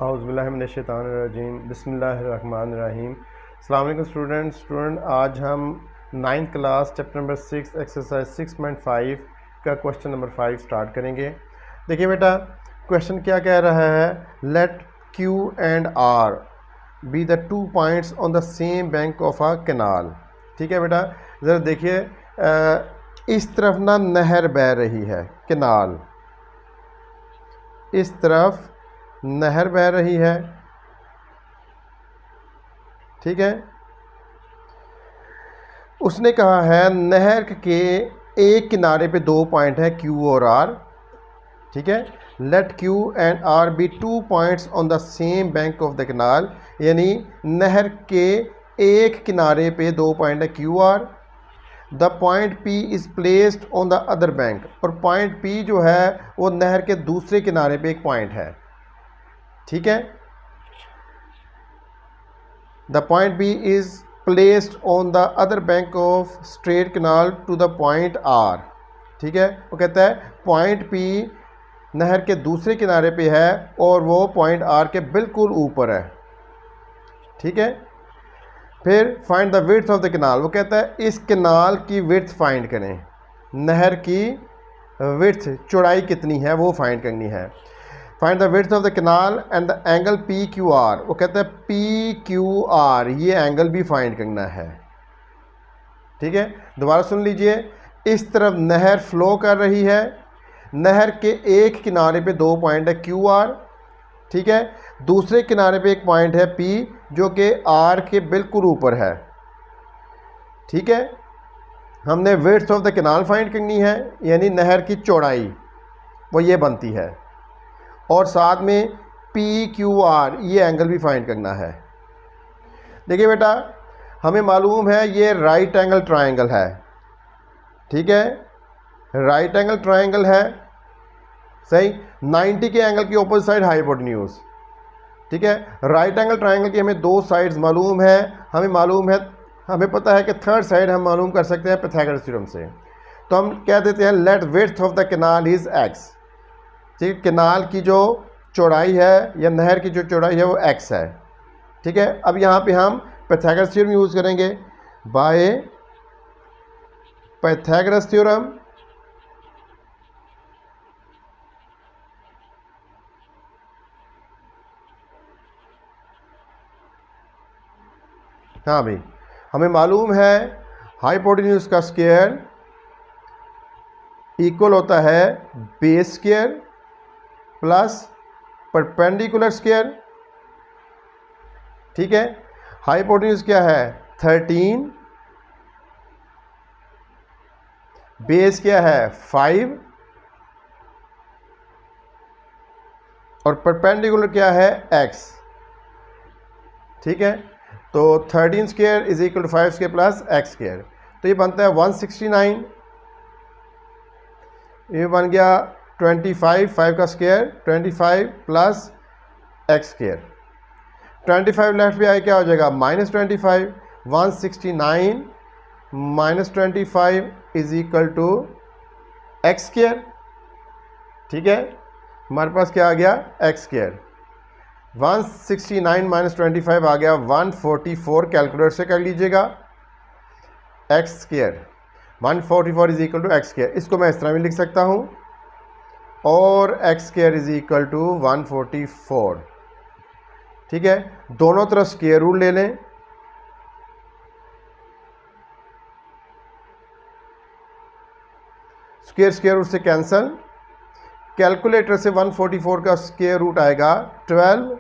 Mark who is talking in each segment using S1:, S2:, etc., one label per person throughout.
S1: औज़ुबिल्लाहिमिनश्शैतानिर्रजीम बिस्मिल्लाहिर्रहमानिर्रहीम। अस्सलाम वालेकुम स्टूडेंट आज हम 9th class chapter number 6 exercise 6.5 का क्वेश्चन नंबर 5 स्टार्ट करेंगे। देखिए बेटा, क्वेश्चन क्या कह रहा है, let Q and R be the 2 points on the same bank of a canal. ठीक है बेटा, ज़रा देखिए, इस तरफ ना नहर बह रही है, कैनाल, इस तरफ नहर बह रही है। ठीक है, उसने कहा है नहर के एक किनारे पे 2 पॉइंट है Q और R। ठीक है, let Q and R be 2 points on the same bank of the canal, यानी नहर के एक किनारे पे 2 पॉइंट है Q R। The point P is placed on the other bank, और पॉइंट P जो है वो नहर के दूसरे किनारे पे एक पॉइंट है। ठीक है, the point B is placed on the other bank of straight canal to the point R। ठीक है, वो कहता है पॉइंट P नहर के दूसरे किनारे पे है और वो पॉइंट R के बिल्कुल ऊपर है। ठीक है, फिर find the width of the canal, वो कहता है इस कैनाल की विड्थ फाइंड करें, नहर की विड्थ चौड़ाई कितनी है वो फाइंड करनी है। Find the width of the canal and the angle PQR, वो कहता है PQR ये एंगल भी फाइंड करना है। ठीक है, दोबारा सुन लीजिए, इस तरफ नहर फ्लो कर रही है, नहर के एक किनारे पे 2 पॉइंट है QR। ठीक है, दूसरे किनारे पे एक पॉइंट है P जो कि R के बिल्कुल ऊपर है। ठीक है, हमने width of the canal find करनी है, यानी नहर की चौड़ाई वो ये बनती है, और साथ में PQR ये एंगल भी फाइंड करना है। देखिए बेटा, हमें मालूम है ये राइट एंगल ट्रायंगल है। ठीक है, राइट एंगल ट्रायंगल है, सही, 90 के एंगल की ऑपोजिट साइड हाइपोटेन्यूज। ठीक है, राइट एंगल ट्रायंगल की हमें 2 साइड्स मालूम है, हमें पता है कि थर्ड साइड हम मालूम कर सकते हैं पाइथागोरस थ्योरम से। तो हम कह देते हैं let width of the canal is x। ठीक है, कैनाल की जो चौड़ाई है या नहर की जो चौड़ाई है वो x है। ठीक है, अब यहाँ पे हम पाइथागोरस थ्योरम यूज़ करेंगे, बाय पाइथागोरस थ्योरम हाँ भाई, हमें मालूम है हाइपोटेन्यूज का स्क्वायर इक्वल होता है base square plus perpendicular square. ठीक है, हाइपोटेन्यूज क्या है 13, बेस क्या है 5, और परपेंडिकुलर क्या है x। ठीक है, तो 13 square is equal to 5 square plus x square, तो ये बनता है 169। ये बन गया 25, 5 का square 25 plus x square, 25 left पे आए क्या हो जाएगा -25, 169 -25 is equal to x square. ठीक है, हमारे पास क्या आ गया x स्क्वायर, 169 -25 आ गया 144, कैलकुलेटर से कर लीजिएगा, x square 144 is equal to x square. इसको मैं इस तरह भी लिख सकता हूँ, और x square is equal to 144। ठीक है, दोनों तरफ स्क्वायर रूट ले लें, स्क्वायर रूट से कैंसल, कैलकुलेटर से 144 का स्क्वायर रूट आएगा 12।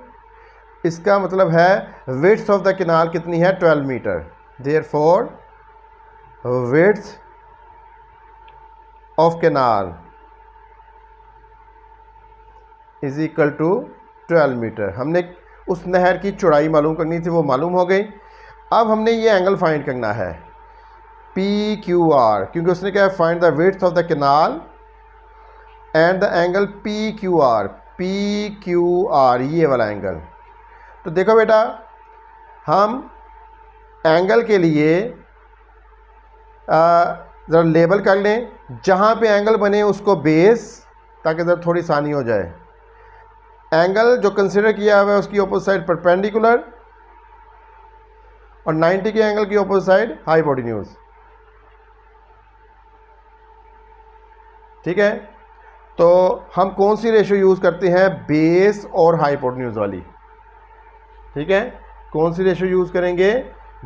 S1: इसका मतलब है विड्थ ऑफ द कैनाल कितनी है 12 metre, therefore width of canal is equal to 12 metre. हमने उस नहर की चौड़ाई मालूम करनी थी, वो मालूम हो गई। अब हमने ये एंगल फाइंड करना है PQR, क्योंकि उसने क्या find the width of the canal and the angle PQR ये वाला एंगल। तो देखो बेटा, हम एंगल के लिए ज़रा लेबल कर लें, जहाँ पे एंगल बने उसको बेस, ताकि ज़रा थोड़ी आसानी हो जाए। एंगल जो कंसिडर किया हुआ है उसकी अपोजिट साइड परपेंडिकुलर और 90 के एंगल की अपोजिट साइड हाइपोटेन्यूज। ठीक है, तो हम कौन सी रेशियो यूज़ करते हैं? बेस और हाइपोटेन्यूज वाली। ठीक है, कौन सी रेशियो यूज़ करेंगे?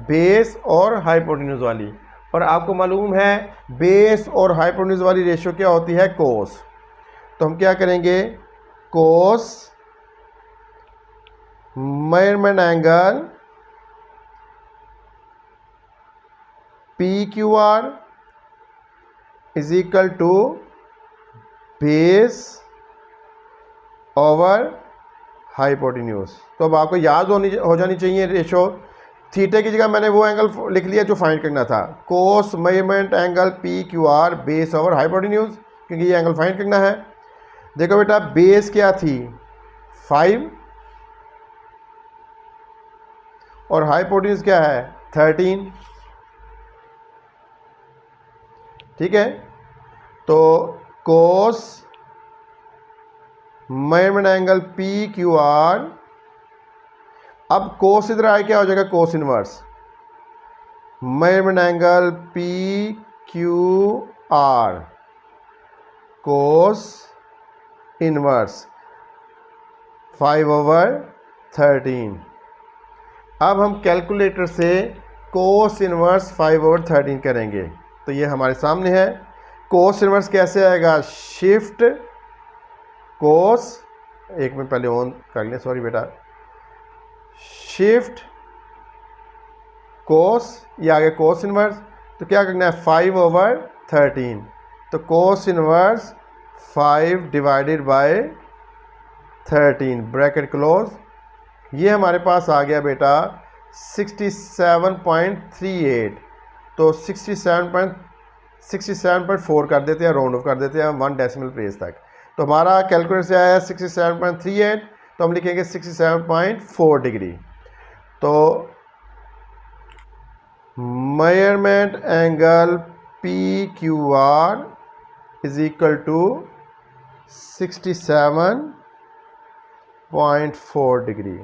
S1: बेस और हाइपोटेन्यूज वाली। और आपको मालूम है बेस और हाइपोटेन्यूज वाली रेशियो क्या होती है? कोस। तो हम क्या करेंगे? Cos measurement angle P Q R is equal to base over hypotenuse. तो अब आपको याद हो जानी चाहिए रेशो। थीटे की जगह मैंने वो एंगल लिख लिया जो फाइंड करना था, cos measurement angle P Q R base over hypotenuse, क्योंकि ये एंगल फाइंड करना है। देखो बेटा, बेस क्या थी? 5 और हाइपोटेन्यूज क्या है? 13। ठीक है, तो cos measurement angle P Q R, अब कोस इधर आए क्या हो जाएगा? Cos inverse measurement angle P Q R cos inverse 5/13। अब हम कैलकुलेटर से कोस इनवर्स 5/13 करेंगे तो ये हमारे सामने है। कोस इनवर्स कैसे आएगा? शिफ्ट कोस, एक मिनट पहले ऑन कर लें, सॉरी बेटा, शिफ्ट कोस, ये आगे कोस इनवर्स, तो क्या करना है? 5/13। तो कोस इनवर्स 5/13 ब्रैकेट क्लोज, ये हमारे पास आ गया बेटा 67.38। तो 67.4 कर देते हैं, राउंड ऑफ कर देते हैं 1 डेसिमल प्लेस तक। तो हमारा कैलकुलेटर से आया 67.38, तो हम लिखेंगे 67.4 डिग्री। तो measurement angle P Q R is equal to 67.4 degree.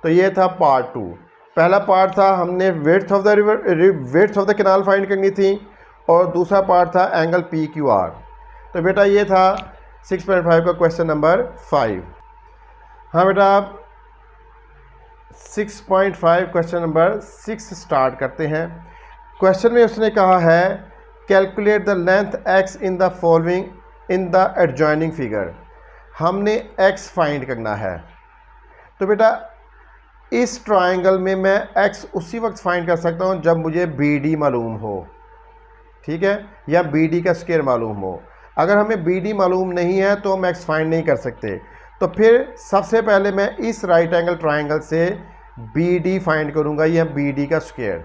S1: तो ये था पार्ट 2। पहला पार्ट था हमने width of the canal find करनी थी, और दूसरा पार्ट था एंगल पी क्यू आर। तो बेटा ये था 6.5 का क्वेश्चन नंबर 5। हाँ बेटा, आप 6.5 क्वेश्चन नंबर 6 स्टार्ट करते हैं। क्वेश्चन में उसने कहा है calculate the length x in the following in the adjoining figure. हमने x फाइंड करना है। तो बेटा इस ट्राइंगल में मैं x उसी वक्त फाइंड कर सकता हूं जब मुझे BD मालूम हो, ठीक है, या BD का स्क्वायर मालूम हो। अगर हमें BD मालूम नहीं है तो हम x फाइंड नहीं कर सकते। तो फिर सबसे पहले मैं इस राइट एंगल ट्राइंगल से BD फाइंड करूंगा, या BD का स्क्वायर।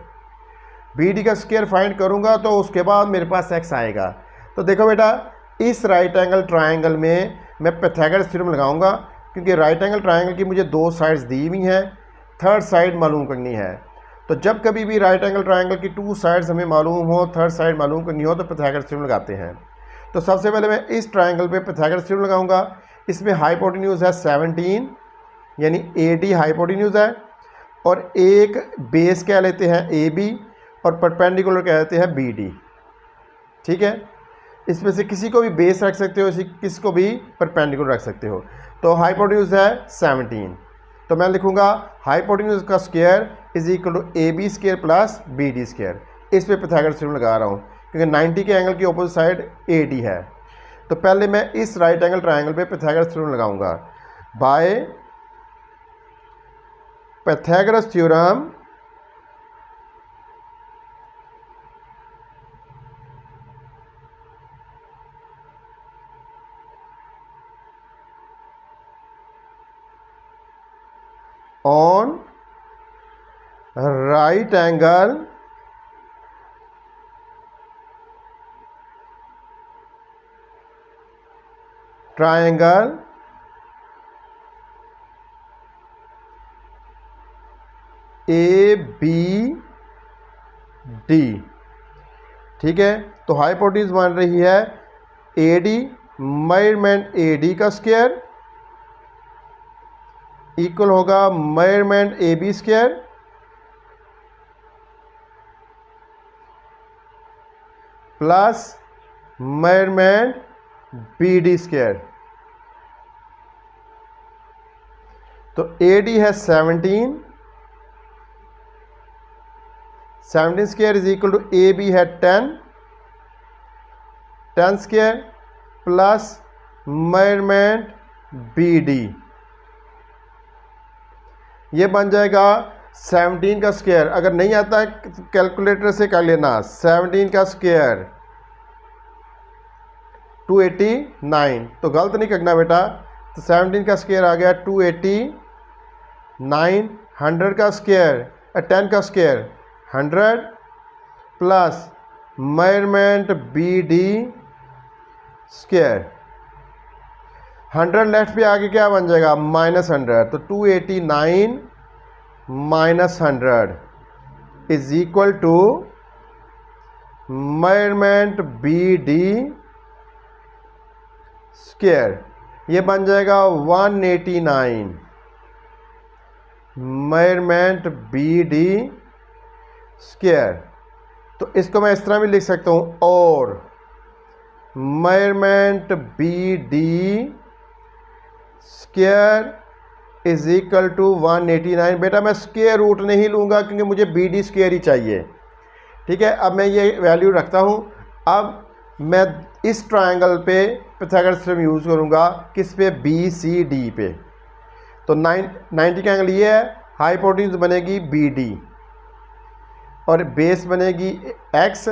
S1: BD का स्क्वायर फाइंड करूंगा तो उसके बाद मेरे पास x आएगा। तो देखो बेटा, इस राइट एंगल ट्राइंगल में मैं पाइथागोरस थ्योरम लगाऊंगा, क्योंकि राइट एंगल ट्राइंगल की मुझे 2 साइड्स दी हुई हैं, थर्ड साइड मालूम करनी है। तो जब कभी भी राइट एंगल ट्राइंगल की 2 साइड्स हमें मालूम हो, थर्ड साइड मालूम करनी हो, तो पाइथागोरस थ्योरम लगाते हैं। तो सबसे पहले मैं इस ट्राइंगल पे पाइथागोरस थ्योरम लगाऊंगा। इसमें हाइपोटेन्यूज है 17, यानी AD हाइपोटेन्यूज है, और एक बेस कह लेते हैं AB, और परपेंडिकुलर कह लेते हैं BD। ठीक है, इसमें से किसी को भी बेस रख सकते हो, किसी को भी परपेंडिकुलर रख सकते हो। तो हाइपोटेन्यूज है 17, तो मैं लिखूंगा हाइपोटेन्यूज का square is equal to AB square plus BD square. इस पे पाइथागोरस थ्योरम लगा रहा हूँ क्योंकि 90 के एंगल की अपोजिट साइड AD है। तो पहले मैं इस राइट एंगल ट्राइंगल पे पाइथागोरस थ्योरम लगाऊंगा। Bye Pythagoras theorem on right angle triangle ABD। ठीक है, तो हाइपोटेन्यूज बन रही है AD, मेजरमेंट AD का स्क्वायर इक्वल होगा measurement A B square plus measurement B D square. तो ए डी है 17 square is equal to A B है 10 square plus measurement B D, ये बन जाएगा 17 का स्क्वायर। अगर नहीं आता है तो कैलकुलेटर से कर लेना। 17 का स्क्वायर 289, तो गलत नहीं करना बेटा। तो 17 का स्क्वायर आ गया 289। 100 का स्क्वायर 10 का square 100 plus measurement B D square. 100 left पे आगे क्या बन जाएगा -100, तो 289 minus 100 is equal to measurement B D square, ये बन जाएगा 189 मेजरमेंट बी डी स्क्वायर। तो इसको मैं इस तरह भी लिख सकता हूँ, और measurement B D square is equal to 189। बेटा मैं स्क्वायर रूट नहीं लूँगा क्योंकि मुझे बी डी स्क्वायर ही चाहिए। ठीक है, अब मैं ये वैल्यू रखता हूँ। अब मैं इस ट्रायंगल पे पाइथागोरस थ्योरम यूज़ करूँगा, किस पे, बी सी डी पे। तो 90 का एंगल ये है, हाइपोटेन्यूज बनेगी बी डी और बेस बनेगी x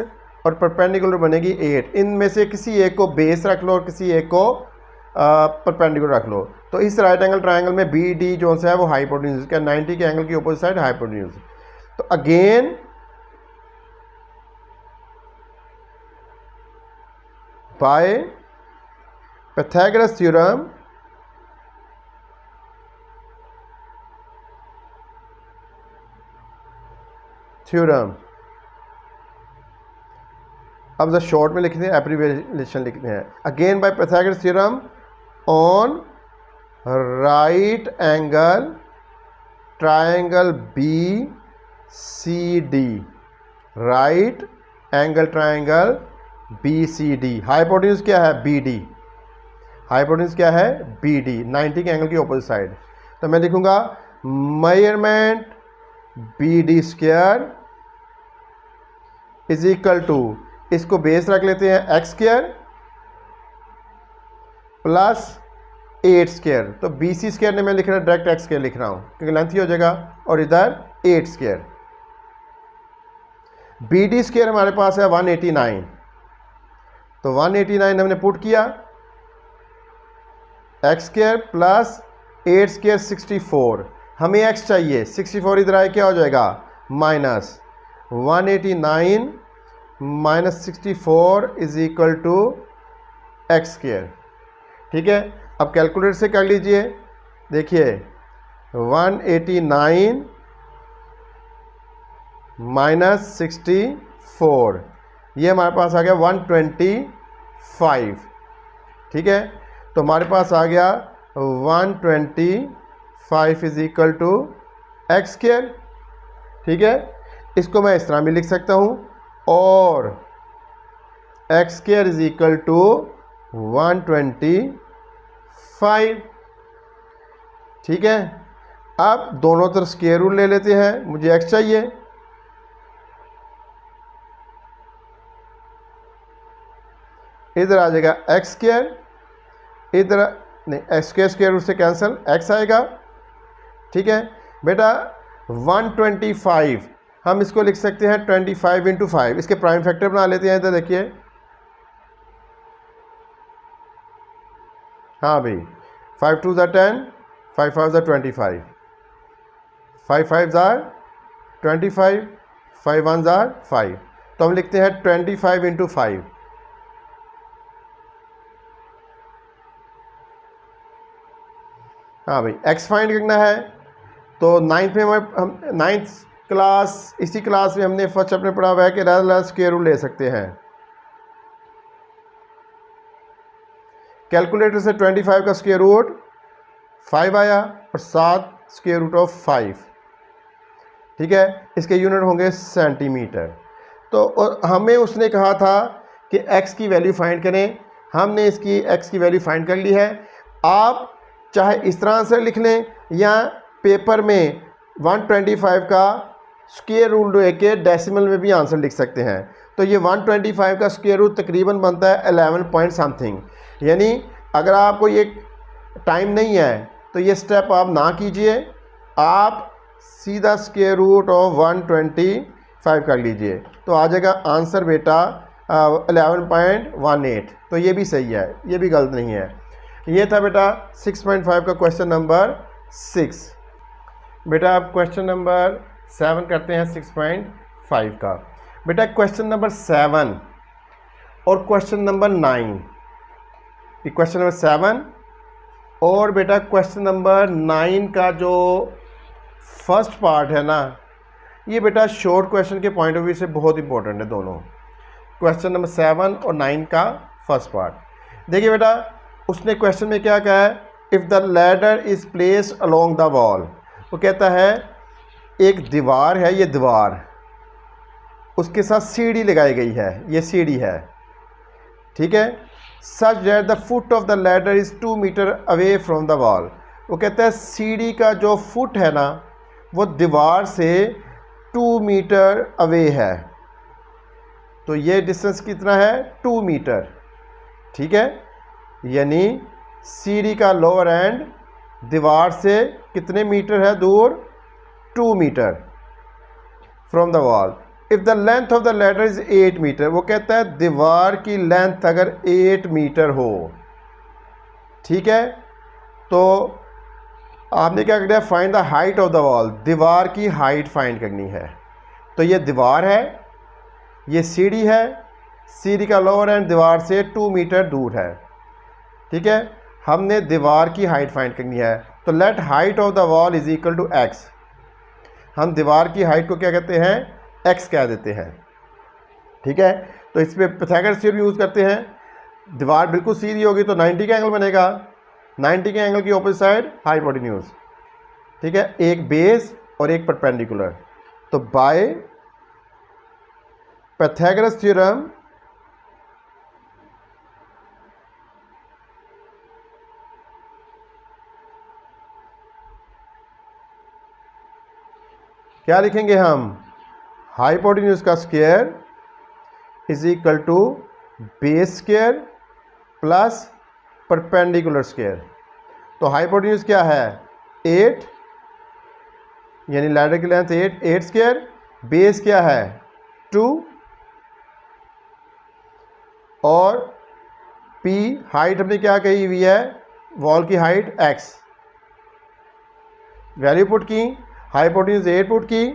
S1: और परपेंडिकुलर बनेगी 8। इनमें से किसी एक को बेस रख लो और किसी एक को परपेंडिकुलर रख लो। तो इस राइट एंगल ट्रायंगल में बी डी जो है वो हाइपोटेन्यूज का, 90 के एंगल की अपोजिट साइड हाइपोटेन्यूज। तो अगेन बाय पाइथागोरस थ्योरम अब शॉर्ट में लिखते हैं, एब्रिविएशन लिखते हैं। Again by Pythagoras theorem on right angle triangle B C D, right angle triangle B C D. Hypotenuse क्या है, बी डी। हाइपोटेन्यूज क्या है, बी डी, 90 के एंगल की अपोजिट साइड। तो मैं लिखूंगा measurement B D square is equal to, इसको बेस रख लेते हैं एक्स स्क्वायर प्लस 8 स्क्वायर। तो बी सी स्क्वायर ने मैं लिख रहा हूँ, डायरेक्ट एक्स स्क्वायर लिख रहा हूँ क्योंकि लेंथ ही हो जाएगा, और इधर 8 स्क्वायर। बी डी स्क्वायर हमारे पास है 189, तो 189 हमने पुट किया, एक्स स्क्वायर प्लस 8 स्क्वायर 64। हमें एक्स चाहिए, 64 इधर आए क्या हो जाएगा, minus 189 minus 64 is equal to x square. ठीक है, अब कैलकुलेटर से कर लीजिए। देखिए 189 माइनस 64, ये हमारे पास आ गया 125। ठीक है, तो हमारे पास आ गया 125 is equal to x square. ठीक है, इसको मैं इस तरह भी लिख सकता हूँ, और x square is equal to 125। ठीक है, अब दोनों तरफ स्क्वायर रूट ले लेते हैं, मुझे एक्स चाहिए। इधर आ जाएगा एक्स स्क्वायर, इधर नहीं, एक्स स्क्वायर स्क्वायर रूट से कैंसिल, एक्स आएगा। ठीक है बेटा, 125 हम इसको लिख सकते हैं 25 इंटू 5। इसके प्राइम फैक्टर बना लेते हैं। इधर देखिए, हाँ भाई, 5 2 ज़ा 10, 5 5 ज़ा 25, 5 5 ज़ा 25, 5 1 ज़ा 5। तो हम लिखते हैं 25 इंटू 5। हाँ भाई, एक्स फाइंड करना है। तो नाइन्थ में हम नाइन्थ क्लास, इसी क्लास में हमने फर्स्ट चैप्टर पढ़ा हुआ है कि रैशनल स्क्वायर रूट ले सकते हैं। कैलकुलेटर से 25 का स्क्वायर रूट 5 आया और 7 स्क्वायर रूट ऑफ 5, ठीक है। इसके यूनिट होंगे सेंटीमीटर। तो और हमें उसने कहा था कि x की वैल्यू फाइंड करें, हमने इसकी x की वैल्यू फाइंड कर ली है। आप चाहे इस तरह आंसर लिख लें या पेपर में 125 का स्क्वायर रूट लेके डेसिमल में भी आंसर लिख सकते हैं। तो ये 125 का स्क्वायर रूट तकरीबन बनता है 11 पॉइंट समथिंग। यानी अगर आपको ये टाइम नहीं है तो ये स्टेप आप ना कीजिए, आप सीधा स्क्वायर रूट ऑफ 125 कर लीजिए तो आ जाएगा आंसर बेटा 11.18। तो ये भी सही है, ये भी गलत नहीं है। ये था बेटा 6.5 का क्वेश्चन नंबर 6। बेटा आप क्वेश्चन नंबर 7 करते हैं 6.5 का। बेटा क्वेश्चन नंबर 7 और क्वेश्चन नंबर 9, ये क्वेश्चन नंबर 7 और बेटा क्वेश्चन नंबर 9 का जो फर्स्ट पार्ट है ना, ये बेटा शॉर्ट क्वेश्चन के पॉइंट ऑफ व्यू से बहुत इंपॉर्टेंट है दोनों। क्वेश्चन नंबर 7 और 9 का फर्स्ट पार्ट देखिए बेटा, उसने क्वेश्चन में क्या कहा है, if the ladder is placed along the wall. वो कहता है एक दीवार है, ये दीवार, उसके साथ सीढ़ी लगाई गई है, ये सीढ़ी है, ठीक है। Such that the foot of the ladder is 2 metre away from the wall. वो कहता है सीढ़ी का जो फुट है ना वो दीवार से 2 मीटर अवे है। तो ये डिस्टेंस कितना है, 2 मीटर, ठीक है। यानी सीढ़ी का लोअर एंड दीवार से कितने मीटर है दूर, 2 metre from the wall. If the length of the ladder is 8 metre. वो कहता है दीवार की लेंथ अगर 8 मीटर हो, ठीक है, तो आपने क्या करना है, find the height of the wall, दीवार की हाइट फाइंड करनी है। तो ये दीवार है, ये सीढ़ी है, सीढ़ी का लोअर एंड दीवार से 2 मीटर दूर है, ठीक है। हमने दीवार की हाइट फाइंड करनी है। तो let height of the wall is equal to x. हम दीवार की हाइट को क्या कहते हैं, एक्स कह देते हैं, ठीक है। तो इस पर पाइथागोरस थ्योरम यूज़ करते हैं। दीवार बिल्कुल सीधी होगी तो 90 का एंगल बनेगा, 90 के एंगल की ऑपोजिट साइड हाइपोटेन्यूज, ठीक है, एक बेस और एक परपेंडिकुलर। तो बाय पाइथागोरस थ्योरम क्या लिखेंगे हम, हाइपोटेन्यूज का square is equal to base square plus perpendicular square. तो हाइपोटेन्यूज क्या है, 8, यानी लैडर की लेंथ 8 स्क्वायर, बेस क्या है 2 और पी हाइट हमने क्या कही हुई है, वॉल की हाइट x, वैल्यू पुट की, हाइपोटेन्यूज 8 पुट की,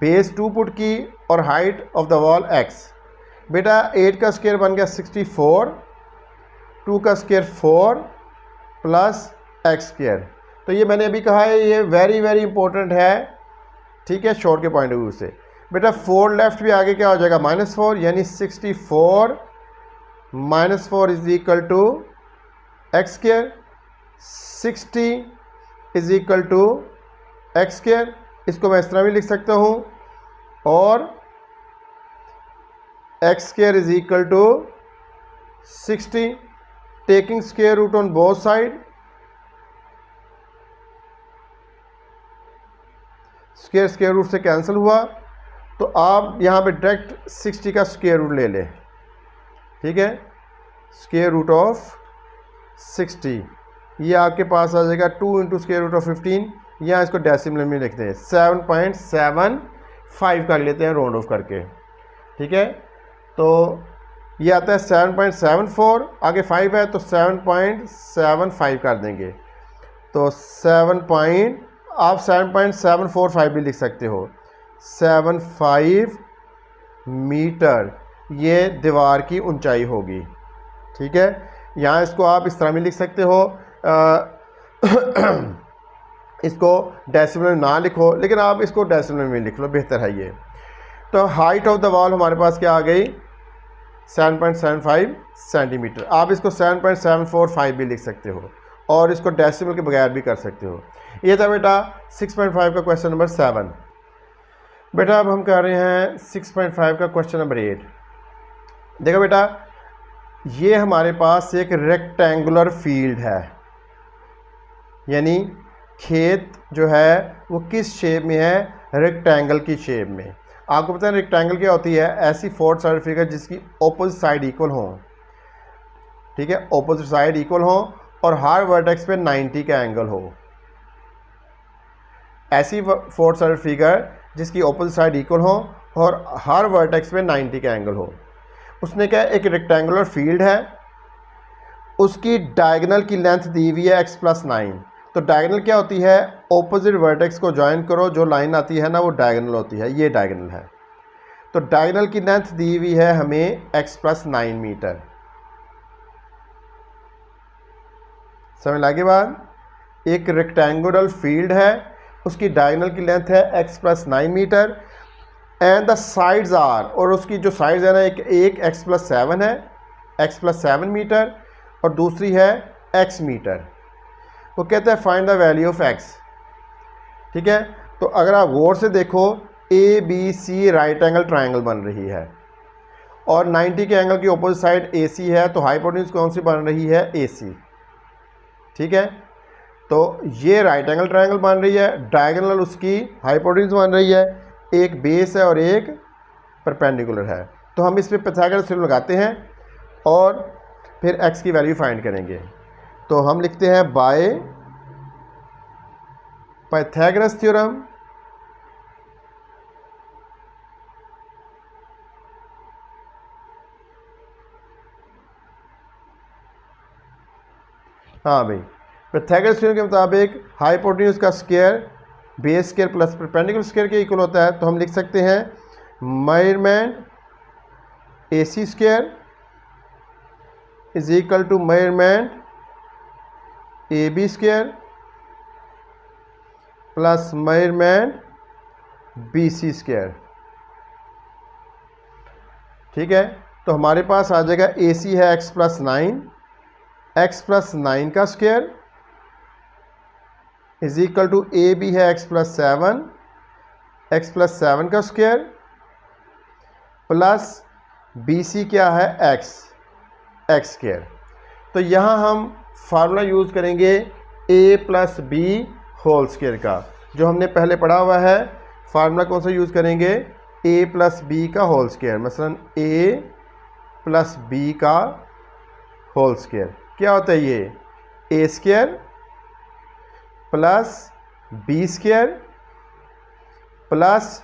S1: बेस 2 पुट की और height of the wall x। बेटा 8 का स्क्वायर बन गया 64, 2 का स्क्वायर 4 प्लस x स्क्वायर। तो ये मैंने अभी कहा है ये वेरी वेरी इंपॉर्टेंट है, ठीक है, शॉर्ट के पॉइंट ऑफ व्यू से। बेटा 4 लेफ्ट भी आगे क्या हो जाएगा, -4, यानी 64 -4 is equal to x square, 60 is equal to x square. इसको मैं इस तरह भी लिख सकता हूँ, और x square is equal to 60, taking square root on both side, square square root से कैंसिल हुआ, तो आप यहाँ पे डायरेक्ट 60 का स्क्वायर रूट ले लें, ठीक है, स्क्वायर रूट ऑफ 60, ये आपके पास आ जाएगा 2 इंटू स्क्वायर रूट ऑफ 15, यहाँ इसको डेसिमल में लिखते हैं 7.75 कर लेते हैं राउंड ऑफ करके, ठीक है। तो ये आता है 7.74, आगे 5 है तो 7.75 कर देंगे, तो आप 7.745 भी लिख सकते हो, 75 मीटर ये दीवार की ऊंचाई होगी, ठीक है। यहाँ इसको आप इस तरह भी लिख सकते हो, इसको डेसिमल में ना लिखो, लेकिन आप इसको डेसिमल में लिख लो, बेहतर है ये। तो हाइट ऑफ द वॉल हमारे पास क्या आ गई, 7.75 सेंटीमीटर। आप इसको 7.745 भी लिख सकते हो, और इसको डेसिमल के बगैर भी कर सकते हो। ये था बेटा 6.5 का क्वेश्चन नंबर 7। बेटा अब हम कर रहे हैं 6.5 का क्वेश्चन नंबर 8। देखो बेटा, ये हमारे पास एक रेक्टेंगुलर फील्ड है, यानी खेत जो है वो किस शेप में है, रेक्टेंगल की शेप में। आपको पता है रेक्टेंगल क्या होती है, ऐसी फोर्थ साइड फिगर जिसकी ऑपोजिट साइड इक्वल हो, ठीक है, ऑपोजिट साइड इक्वल हो और हर वर्टेक्स पे 90 का एंगल हो। ऐसी फोर्थ साइड फिगर जिसकी ऑपोजिट साइड इक्वल हो और हर वर्टेक्स पे 90 का एंगल हो। उसने क्या, एक रेक्टेंगुलर फील्ड है, उसकी डायगोनल की लेंथ दी हुई है x+9। तो डायगोनल क्या होती है, ऑपोजिट वर्टेक्स को ज्वाइन करो, जो लाइन आती है ना वो डायगोनल होती है, ये डायगोनल है। तो डायगोनल की लेंथ दी हुई है हमें x+9 मीटर। समझ लगे बात। एक रेक्टेंगुलर फील्ड है, उसकी डायगोनल की लेंथ है x+9 metre and the sides are, और उसकी जो साइड्स है ना, एक x+7 है, x+7 मीटर, और दूसरी है x मीटर। वो कहता है find the value of x। ठीक है, तो अगर आप गौर से देखो ABC राइट एंगल ट्राइंगल बन रही है और 90 के एंगल की अपोजिट साइड AC है, तो हाइपोटेन्यूज कौन सी बन रही है, AC। ठीक है, तो ये राइट एंगल ट्राइंगल बन रही है, डायगोनल उसकी हाइपोटेन्यूज बन रही है, एक बेस है और एक परपेंडिकुलर है। तो हम इस पर पाइथागोरस थ्योरम लगाते हैं और फिर x की वैल्यू फाइंड करेंगे। तो हम लिखते हैं बाय पाइथागोरस थ्योरम हाँ भाई, पाइथागोरस थ्योरम के मुताबिक हाइपोटेन्यूज का square base square plus perpendicular square के इक्वल होता है। तो हम लिख सकते हैं measurement AC square is equal to measurement AB square plus measurement BC square. ठीक है, तो हमारे पास आ जाएगा AC है x+9, x+9 का square is equal to AB है x+7, x+7 का स्क्वायर प्लस BC क्या है x स्क्वायर। तो यहाँ हम फार्मूला यूज़ करेंगे A+B होल स्क्वायर का, जो हमने पहले पढ़ा हुआ है। फार्मूला कौन सा यूज़ करेंगे, A+B का होल स्क्वायर। मसलन A+B का होल स्क्वायर क्या होता है, ये A square plus B square plus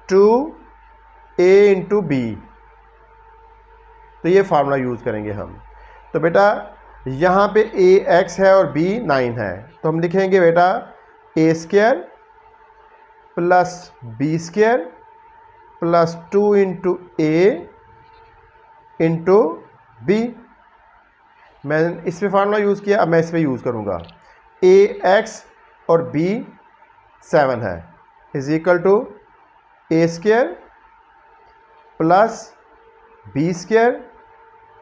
S1: 2A into B। तो ये फार्मूला यूज़ करेंगे हम। तो बेटा यहाँ पे A x है और B 9 है, तो हम लिखेंगे बेटा A square plus B square plus 2 into A into B। मैंने इस पर फार्मूला यूज़ किया, अब मैं इस पर यूज़ करूँगा। AX और B 7 है is equal to A square plus B square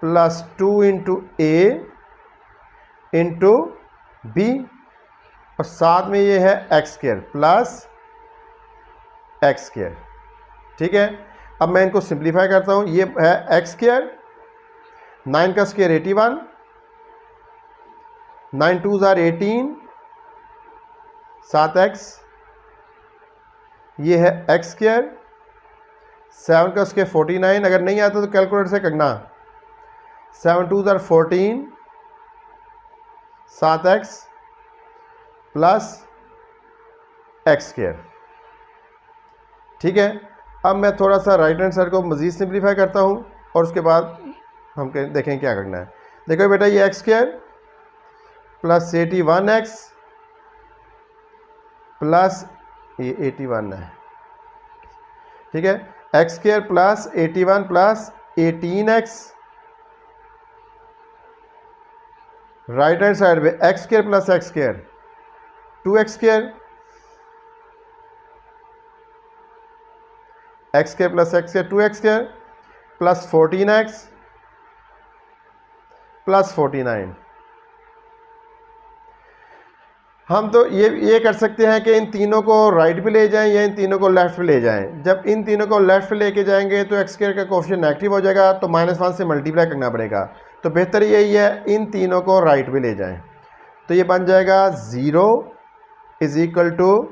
S1: plus 2 into A into B, और साथ में ये है x square plus x square. ठीक है, अब मैं इनको सिंप्लीफाई करता हूँ। ये है x स्क्वायर, 9 का स्क्वायर 81, 9 2s are 18, 7x। ये है x स्क्वायर, 7 का स्क्वायर 49। अगर नहीं आता तो कैलकुलेटर से करना, 7 2s are 14, 7x plus x square. ठीक है, अब मैं थोड़ा सा राइट हैंड साइड को मज़ीद सिंप्लीफाई करता हूँ और उसके बाद हम देखें क्या करना है। देखो बेटा, ये x square plus 81x plus ये 81 है। ठीक है, x square plus 81 plus 18x, right hand side पे x square plus x square 2x square, x square plus x square 2x square plus 14x plus 49। हम तो ये कर सकते हैं कि इन तीनों को राइट पे ले जाएं या इन तीनों को लेफ़्ट पे ले जाएं। जब इन तीनों को लेफ़्ट पे लेके जाएंगे तो एक्स स्क्वायर का कोफिशिएंट नेगेटिव हो जाएगा, तो -1 से मल्टीप्लाई करना पड़ेगा। तो बेहतर यही है इन तीनों को राइट पे ले जाएं। तो ये बन जाएगा 0 is equal to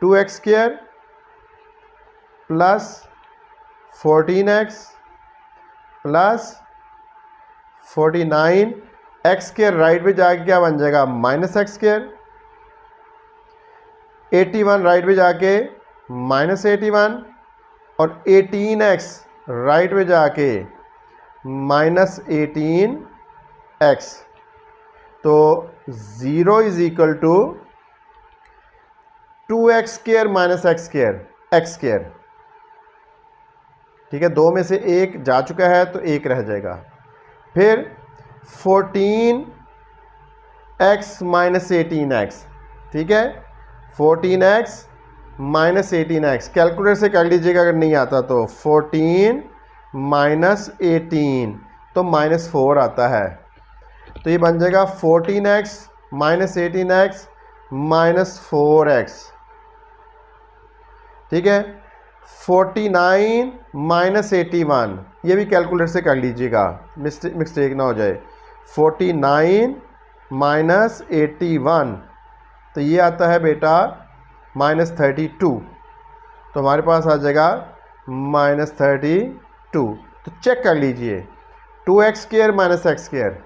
S1: 2x square plus 14x plus 49, x square right पे जाके क्या बन जाएगा -x स्क्वायर, 81 राइट पे जाके -81 और 18x राइट पे जाके -18x। तो 0 is equal to 2x square minus x square. ठीक है, दो में से एक जा चुका है तो एक रह जाएगा। फिर 14x माइनस 18x, ठीक है, 14x माइनस 18x कैलकुलेटर से कर लीजिएगा अगर नहीं आता तो। 14 माइनस 18 तो -4 आता है। तो ये बन जाएगा 14x minus 18x minus 4x। ठीक है, 49 माइनस 81 ये भी कैलकुलेटर से कर लीजिएगा, मिस्टेक ना हो जाए। 49 माइनस 81 तो ये आता है बेटा -32। तो हमारे पास आ जाएगा -32। तो चेक कर लीजिए, 2x square minus x square,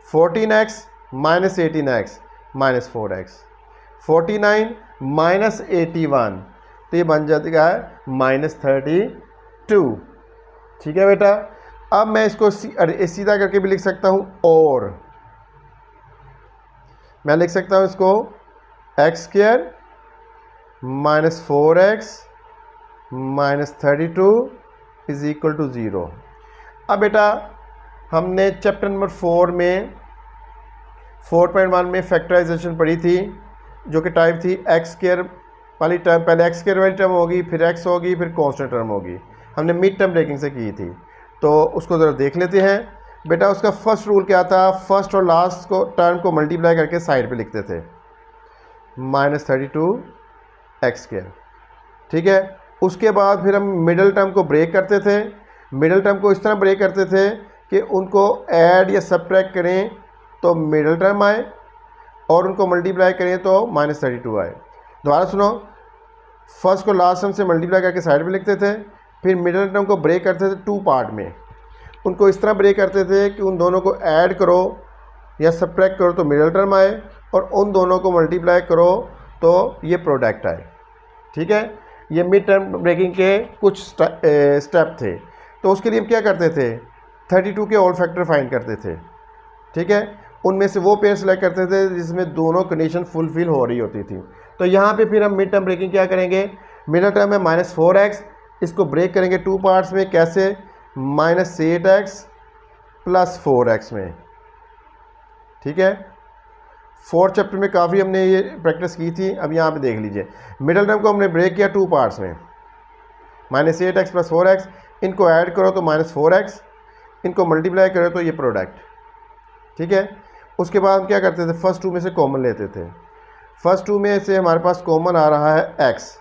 S1: 14x minus 18x minus 4x, 49 minus 81 तो ये बन जाएगा -32। ठीक है बेटा, अब मैं इसको सीधा करके भी लिख सकता हूँ, और मैं लिख सकता हूँ इसको x square minus 4x minus 32 is equal to 0। अब बेटा हमने चैप्टर नंबर 4 में 4.1 में फैक्टराइजेशन पढ़ी थी, जो कि टाइप थी एक्स स्क्वायर वाली टर्म, पहले एक्स स्क्वायर वाली टर्म होगी, फिर एक्स होगी, फिर कांस्टेंट टर्म होगी। हमने मिड टर्म ब्रेकिंग से की थी, तो उसको ज़रा देख लेते हैं। बेटा उसका फर्स्ट रूल क्या था, फर्स्ट और लास्ट को टर्म को मल्टीप्लाई करके साइड पे लिखते थे, -32 एक्स स्क्वायर। ठीक है, उसके बाद फिर हम मिडल टर्म को ब्रेक करते थे। मिडल टर्म को इस तरह ब्रेक करते थे कि उनको ऐड या सब्ट्रैक्ट करें तो मिडल टर्म आए, और उनको मल्टीप्लाई करें तो -32 आए। दोबारा सुनो, फर्स्ट को लास्ट टर्म से मल्टीप्लाई करके साइड पे लिखते थे, फिर मिडल टर्म को ब्रेक करते थे 2 पार्ट में। उनको इस तरह ब्रेक करते थे कि उन दोनों को ऐड करो या सब्ट्रैक्ट करो तो मिडल टर्म आए, और उन दोनों को मल्टीप्लाई करो तो ये प्रोडक्ट आए। ठीक है, ये मिड टर्म ब्रेकिंग के कुछ स्टेप थे। तो उसके लिए हम क्या करते थे, 32 के ऑल फैक्टर फाइंड करते थे। ठीक है, उनमें से वो पेयर सेलेक्ट करते थे जिसमें दोनों कंडीशन फुलफिल हो रही होती थी। तो यहाँ पे फिर हम मिड टर्म ब्रेकिंग क्या करेंगे, मिडल टर्म है -4x, इसको ब्रेक करेंगे 2 पार्ट्स में। कैसे, -8x प्लस 4x में। ठीक है, 4th चैप्टर में काफ़ी हमने ये प्रैक्टिस की थी। अब यहाँ पे देख लीजिए, मिडल टर्म को हमने ब्रेक किया 2 पार्ट्स में, -8x प्लस 4x, इनको ऐड करो तो -4x, इनको मल्टीप्लाई करो तो ये प्रोडक्ट। ठीक है, उसके बाद हम क्या करते थे, फर्स्ट 2 में से कॉमन लेते थे। फर्स्ट 2 में से हमारे पास कॉमन आ रहा है x।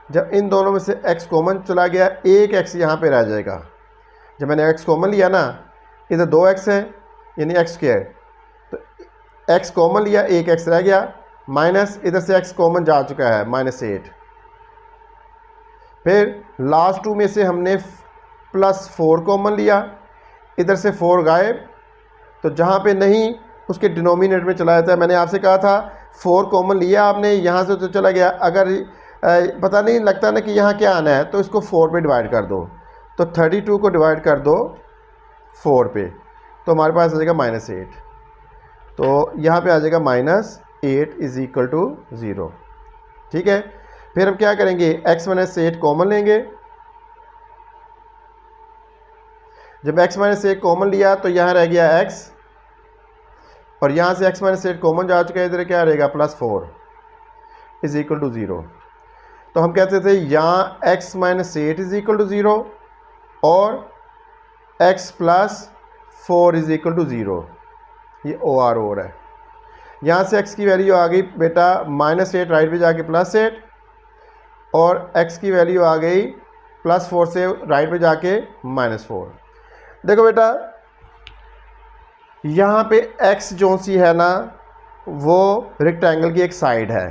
S1: जब इन दोनों में से x कॉमन चला गया, एक x यहाँ पे रह जाएगा। जब मैंने x कॉमन लिया ना, इधर 2x है यानी एक्स स्क्वायर, तो x कॉमन लिया, एक x रह गया, माइनस इधर से x कॉमन जा चुका है -8। फिर लास्ट 2 में से हमने +4 कॉमन लिया, इधर से 4 गायब, तो जहाँ पे नहीं उसके डिनोमिनेटर में चला जाता है। मैंने आपसे कहा था 4 कॉमन लिया आपने, यहाँ से तो चला गया। अगर पता नहीं लगता ना कि यहाँ क्या आना है, तो इसको 4 पे डिवाइड कर दो। तो 32 को डिवाइड कर दो 4 पे, तो हमारे पास आ जाएगा -8। तो यहाँ पे आ जाएगा -8 इज इक्वल टू 0। ठीक है, फिर हम क्या करेंगे, x माइनस 8 कॉमन लेंगे। जब x माइनस 8 कॉमन लिया तो यहाँ रह गया x, और यहाँ से x माइनस 8 कॉमन जा चुका है, इधर क्या रहेगा +4 इज इक्वल टू 0। तो हम कहते थे यहाँ x minus 8 is equal to 0 और x plus 4 is equal to 0। ये OR है। यहाँ से x की वैल्यू आ गई बेटा -8 राइट पे जाके +8 और x की वैल्यू आ गई +4 से राइट पे जाके -4। देखो बेटा यहाँ पे x जो सी है ना वो रेक्टेंगल की एक साइड है,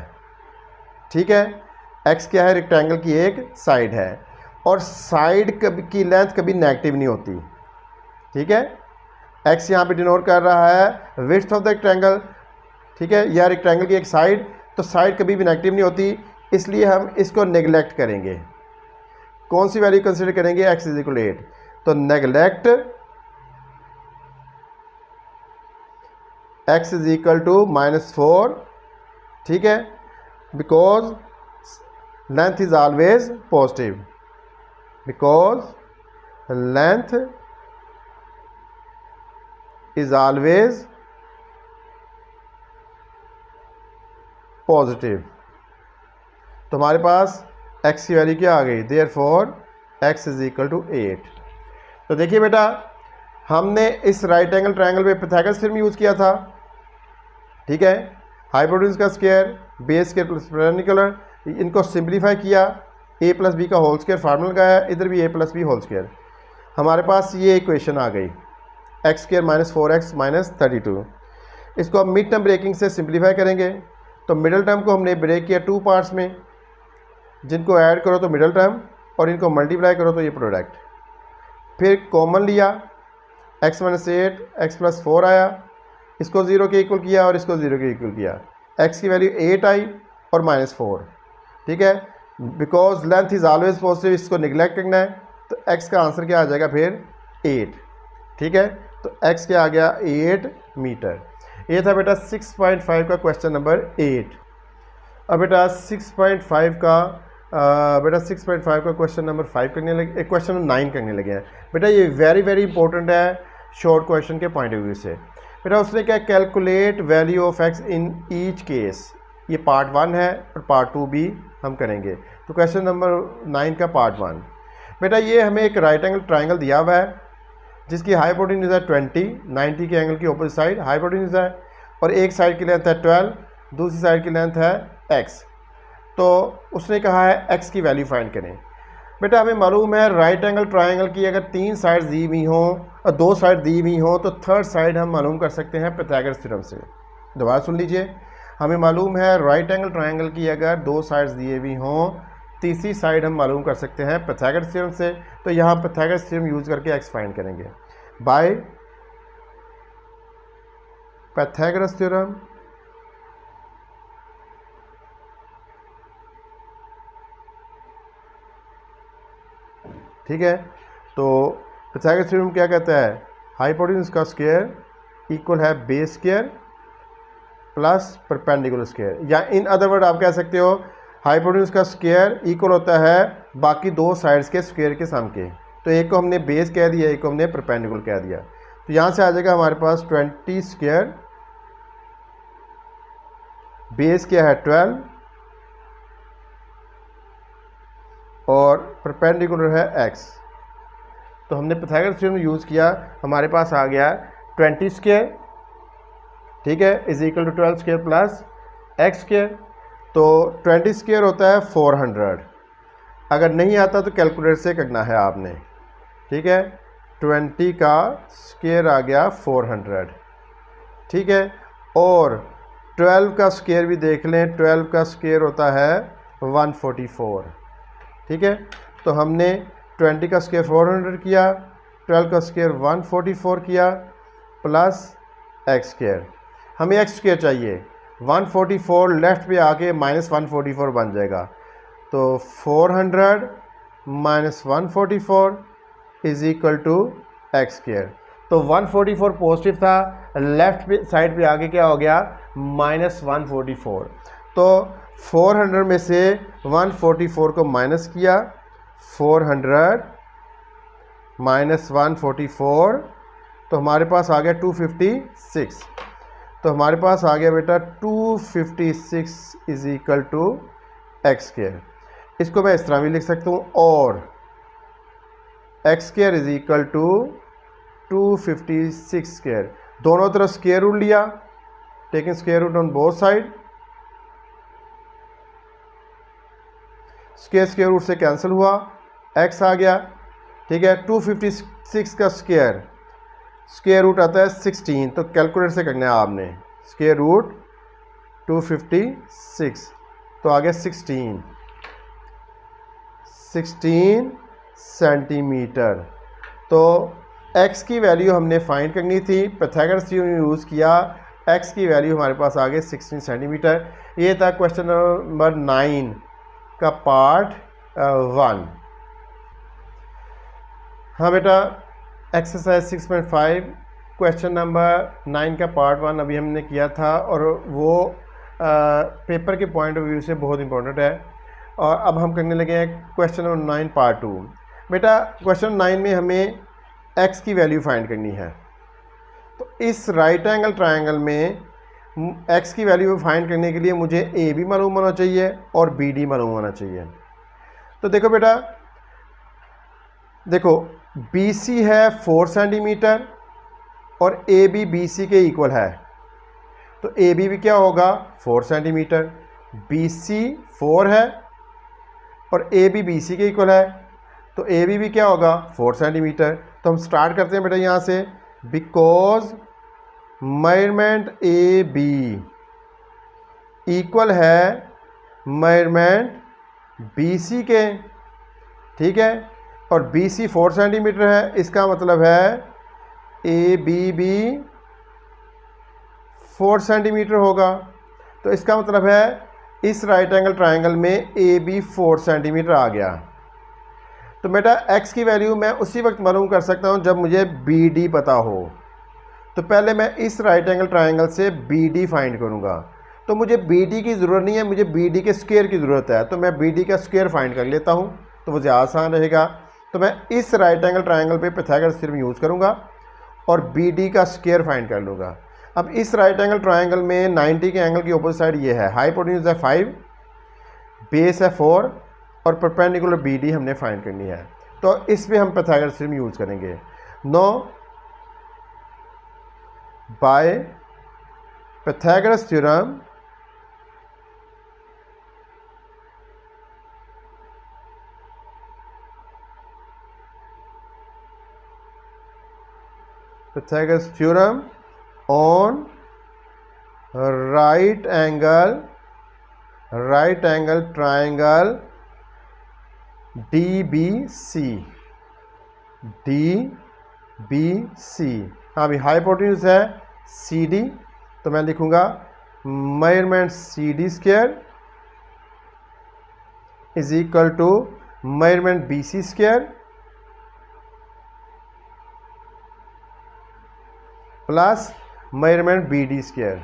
S1: ठीक है। x क्या है, रेक्टेंगल की एक साइड है और साइड की लेंथ कभी नेगेटिव नहीं होती, ठीक है। x यहाँ पे डिनोट कर रहा है विड्थ ऑफ द रेक्टेंगल, ठीक है, या रेक्टेंगल की एक साइड, तो साइड कभी भी नेगेटिव नहीं होती, इसलिए हम इसको नेगलेक्ट करेंगे। कौन सी वैल्यू कंसिडर करेंगे, x = 8, तो नेगलेक्ट x = -4, ठीक है, because length is always positive, because length is always positive. तो हमारे पास x की वैल्यू क्या आ गई, देयरफॉर x = 8। तो देखिए बेटा हमने इस राइट एंगल ट्रायंगल पे पाइथागोरस थ्योरम यूज़ किया था, ठीक है। हाइपोटेन्यूज का square, base square plus perpendicular, इनको सिंप्लीफाई किया, a + b का होल स्क्वायर फार्मूला लगाया, इधर भी a + b होल स्क्वायर। हमारे पास ये इक्वेशन आ गई x² - 4x - 32। इसको हम मिड टर्म ब्रेकिंग से सिंप्लीफाई करेंगे। तो मिडल टर्म को हमने ब्रेक किया 2 पार्ट्स में, जिनको ऐड करो तो मिडल टर्म और इनको मल्टीप्लाई करो तो ये प्रोडक्ट। फिर कॉमन लिया, x - 8 x + 4 आया, इसको 0 के इक्वल किया और इसको 0 के इक्वल किया, x की वैल्यू 8 आई और -4, ठीक है। Because length is always positive, इसको निगलेक्ट करना है, तो x का आंसर क्या आ जाएगा फिर 8, ठीक है। तो x क्या आ गया 8 मीटर। ये था बेटा 6.5 का क्वेश्चन नंबर 8। अब बेटा 6.5 का क्वेश्चन नंबर 5 करने लगे, क्वेश्चन नंबर 9 करने लगे हैं। बेटा ये वेरी इंपॉर्टेंट है शॉर्ट क्वेश्चन के पॉइंट ऑफ व्यू से। बेटा उसने क्या, calculate value of x in each case, ये पार्ट 1 है और पार्ट 2 भी हम करेंगे। तो क्वेश्चन नंबर 9 का पार्ट 1, बेटा ये हमें एक राइट एंगल ट्राइंगल दिया हुआ है जिसकी हाइपोटेन्यूज है 20, 90 के एंगल की अपोजिट साइड हाइपोटेन्यूज है, और एक साइड की लेंथ है 12, दूसरी साइड की लेंथ है x। तो उसने कहा है x की वैल्यू फाइंड करें। बेटा हमें मालूम है राइट एंगल ट्राइंगल की अगर 3 साइड दी हुई हों और 2 साइड दी हुई हों तो थर्ड साइड हम मालूम कर सकते हैं पाइथागोरस थ्योरम से। दोबारा सुन लीजिए, हमें मालूम है राइट एंगल ट्राइंगल की अगर 2 साइड्स दिए हुई हों, तीसरी साइड हम मालूम कर सकते हैं पाइथागोरस थ्योरम से। तो यहाँ पाइथागोरस थ्योरम यूज़ करके x फाइंड करेंगे बाय पाइथागोरस थ्योरम। ठीक है, तो पाइथागोरस थ्योरम क्या कहता है, हाइपोटेन्यूज का स्क्वायर इक्वल है base square plus perpendicular square, या इन अदर वर्ड आप कह सकते हो हाइपोटेन्यूज का स्क्वायर इक्वल होता है बाकी 2 साइड्स के स्क्वायर के सम के। तो एक को हमने बेस कह दिया, एक को हमने परपेंडिकुलर कह दिया। तो यहाँ से आ जाएगा हमारे पास 20², बेस क्या है 12 और परपेंडिकुलर है x। तो हमने पाइथागोरस थ्योरम यूज़ किया, हमारे पास आ गया 20², ठीक है, = 12² प्लस x²। तो 20² होता है 400, अगर नहीं आता तो कैलकुलेटर से करना है आपने, ठीक है। 20 का स्क्वायर आ गया 400, ठीक है, और 12 का स्क्वायर भी देख लें, 12 का स्क्वायर होता है 144, ठीक है। तो हमने 20 का स्क्वायर 400 किया, 12 का स्क्वायर 144 किया प्लस x²। हमें x² चाहिए, 144 लेफ्ट पे आके -144 बन जाएगा। तो 400 - 144 = x²। तो 144 पॉजिटिव था, लेफ्ट पे साइड पे आके क्या हो गया -144। तो 400 में से 144 को माइनस किया, 400 - 144, तो हमारे पास आ गया 256। तो हमारे पास आ गया बेटा 256 = x²। इसको मैं इस तरह भी लिख सकता हूँ, और x² = 256², दोनों तरफ स्क्वायर रूट लिया taking square root on both side, square root से कैंसिल हुआ, x आ गया, ठीक है। 256 का स्क्वायर रूट आता है 16, तो कैलकुलेटर से करना है आपने, स्क्वायर रूट 256, तो आ गया 16 सेंटीमीटर। तो x की वैल्यू हमने फाइंड करनी थी, पाइथागोरस थ्योरम यूज़ किया, x की वैल्यू हमारे पास आ गई 16 सेंटीमीटर। ये था क्वेश्चन नंबर 9 का पार्ट 1। हाँ बेटा, एक्सरसाइज 6.5 क्वेश्चन नंबर 9 का पार्ट 1 अभी हमने किया था, और वो पेपर के पॉइंट ऑफ व्यू से बहुत इंपॉर्टेंट है। और अब हम करने लगे हैं क्वेश्चन नंबर 9 पार्ट 2। बेटा क्वेश्चन 9 में हमें x की वैल्यू फाइंड करनी है। तो इस राइट एंगल ट्रायंगल में x की वैल्यू फाइंड करने के लिए मुझे a भी मालूम होना चाहिए और BD मालूम होना चाहिए। तो देखो बेटा, देखो BC है 4 सेंटीमीटर और AB BC के इक्वल है, तो AB भी क्या होगा 4 सेंटीमीटर। BC 4 है और AB BC के इक्वल है, तो AB भी क्या होगा 4 सेंटीमीटर। तो हम स्टार्ट करते हैं बेटा यहाँ से, बिकॉज मेजरमेंट AB इक्वल है मेजरमेंट BC के, ठीक है, और BC 4 सेंटीमीटर है, इसका मतलब है AB भी 4 सेंटीमीटर होगा। तो इसका मतलब है इस राइट एंगल ट्रायंगल में AB 4 सेंटीमीटर आ गया। तो बेटा x की वैल्यू मैं उसी वक्त मालूम कर सकता हूं जब मुझे BD पता हो। तो पहले मैं इस राइट एंगल ट्रायंगल से BD फाइंड करूंगा। तो मुझे BD की ज़रूरत नहीं है, मुझे BD के स्क्वायर की ज़रूरत है, तो मैं BD का स्क्वायर फाइंड कर लेता हूं, तो वो ज़्यादा आसान रहेगा। तो मैं इस राइट एंगल ट्रायंगल पे पाइथागोरस थ्योरम यूज़ करूंगा और BD का स्क्वायर फाइंड कर लूँगा। अब इस राइट एंगल ट्रायंगल में 90 के एंगल की अपोजिट साइड ये है, हाइपोटेन्यूज है 5, बेस है 4 और परपेंडिकुलर BD हमने फाइंड करनी है। तो इस पे हम पाइथागोरस थ्योरम यूज़ करेंगे। No by Pythagoras theorem on right angle triangle DBC। हाँ भाई, हाइपोटेन्यूज है CD, तो मैं लिखूंगा measurement CD square is equal to measurement BC square plus measurement BD square.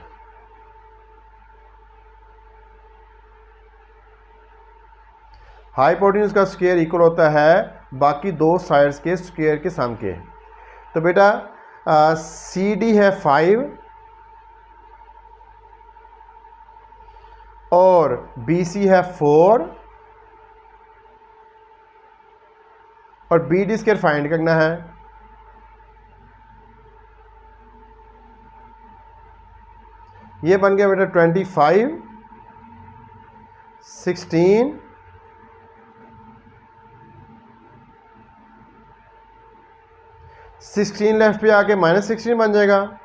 S1: Hypotenuse का स्क्वायर इक्वल होता है बाकी दो साइड्स के स्क्वायर के सम के। तो बेटा CD है 5 और BC है 4 और BD स्क्वायर फाइंड करना है। ये बन गया बेटा 25, 16, 16 लेफ्ट पे आके -16 बन जाएगा।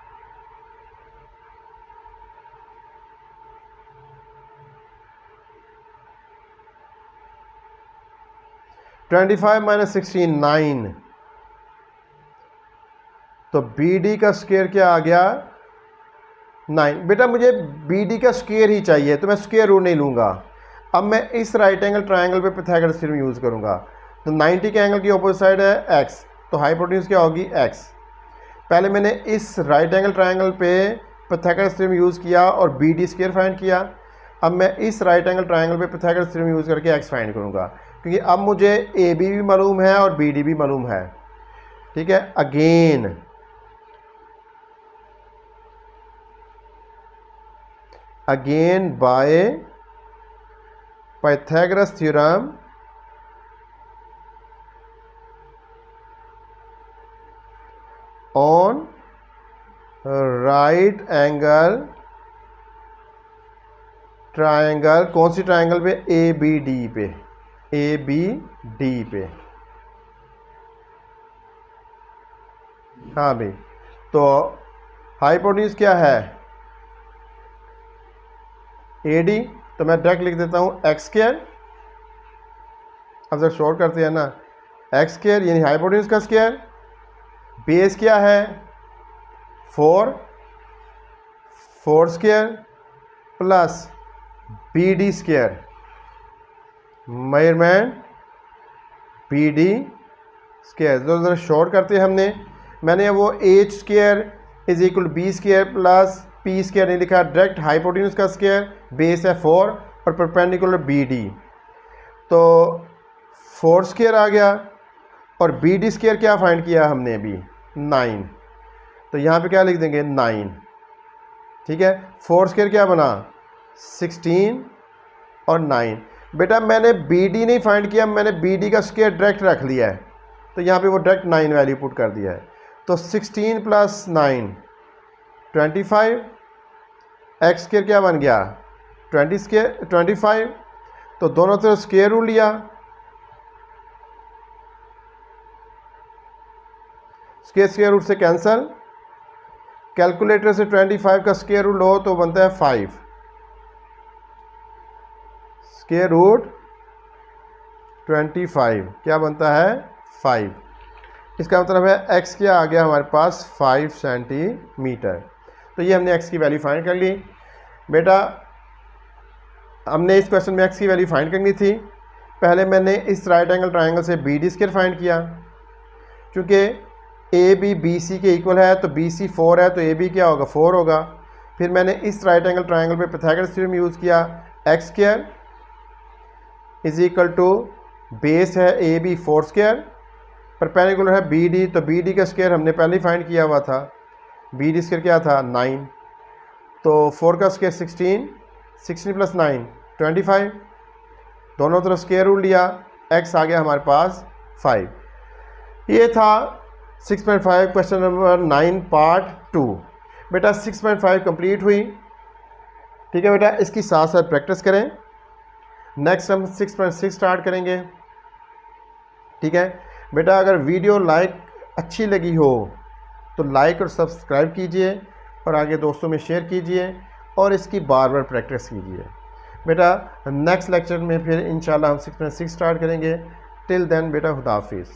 S1: -16 9, तो BD का स्क्वायर क्या आ गया 9। बेटा मुझे BD का स्क्वायर ही चाहिए, तो मैं स्क्वायर रूट नहीं लूँगा। अब मैं इस राइट एंगल ट्रायंगल पे पाइथागोरस थ्योरम यूज़ करूँगा। तो 90 के एंगल की अपोजिट साइड है x, तो हाइपोटेन्यूज क्या होगी x। पहले मैंने इस राइट एंगल ट्रायंगल पे पाइथागोरस थ्योरम यूज़ किया और BD स्क्वायर फाइंड किया। अब मैं इस राइट एंगल ट्रायंगल पे पाइथागोरस थ्योरम यूज़ करके x फाइंड करूँगा, क्योंकि अब मुझे AB भी मालूम है और BD भी मालूम है। ठीक है, again by Pythagoras theorem on right angle triangle, कौन सी ट्रायंगल पे? ए बी डी पे, ए बी डी पे। हाँ भाई, तो हाइपोटेन्यूज क्या है? A D. तो मैं डायरेक्ट लिख देता हूँ एक्स स्क्वायर। अब जब शॉर्ट करते हैं ना, एक्स स्क्वायर यानी हाइपोटेन्यूज का स्क्वायर, बेस क्या है? 4 square plus B D square, measurement B D square. जो ज़रा शॉर्ट करते हैं हमने, मैंने वो H square is equal B square plus P square नहीं लिखा, डायरेक्ट हाइपोटेन्यूज का स्क्वायर, बेस है 4 और परपेंडिकुलर बी डी, तो 4 स्क्वायर आ गया। और बी डी स्क्वायर क्या फाइंड किया हमने अभी? 9। तो यहाँ पे क्या लिख देंगे? 9। ठीक है, 4 स्क्वायर क्या बना? 16 और 9। बेटा मैंने बी डी नहीं फाइंड किया, मैंने बी डी का स्क्वायर डायरेक्ट रख लिया है, तो यहाँ पे वो डायरेक्ट 9 वैल्यू पुट कर दिया है। तो 16 प्लस 9 25, एक्स स्क्वायर क्या बन गया? 25। तो दोनों तरफ स्क्वायर रूट लिया, स्क्वायर रूट से कैंसल, कैलकुलेटर से 25 का स्क्वायर रूट लो तो बनता है 5, स्क्वायर रूट 25 क्या बनता है? 5। इसका मतलब है x क्या आ गया हमारे पास? 5 सेंटीमीटर। तो ये हमने x की वैल्यू फाइंड कर ली। बेटा हमने इस क्वेश्चन में x की वैल्यू फाइंड करनी थी। पहले मैंने इस राइट एंगल ट्रायंगल से बी डी स्क्वायर फाइंड किया, क्योंकि ए बी बी सी के इक्वल है, तो बी सी 4 है, तो ए बी क्या होगा? 4 होगा। फिर मैंने इस राइट एंगल ट्रायंगल पे पाइथागोरस थ्योरम यूज़ किया, x square is equal to base है ए बी 4 स्क्वायर, परपेंडिकुलर है बी डी, तो बी डी का स्क्वायर हमने पहले ही फाइंड किया हुआ था, बी डी स्क्वायर क्या था? 9। तो 4 का स्क्वायर 16, 16 प्लस 9 25, दोनों तरफ स्क्वायर रूट लिया, x आ गया हमारे पास 5। ये था 6.5 क्वेश्चन नंबर 9 पार्ट 2। बेटा 6.5 कंप्लीट हुई। ठीक है बेटा, इसकी साथ साथ प्रैक्टिस करें। नेक्स्ट हम 6.6 स्टार्ट करेंगे। ठीक है बेटा, अगर वीडियो अच्छी लगी हो तो लाइक और सब्सक्राइब कीजिए और आगे दोस्तों में शेयर कीजिए और इसकी बार बार प्रैक्टिस कीजिए। बेटा नेक्स्ट लेक्चर में फिर इंशाल्लाह हम 6.6 स्टार्ट करेंगे। टिल देन बेटा खुदा हाफिज़।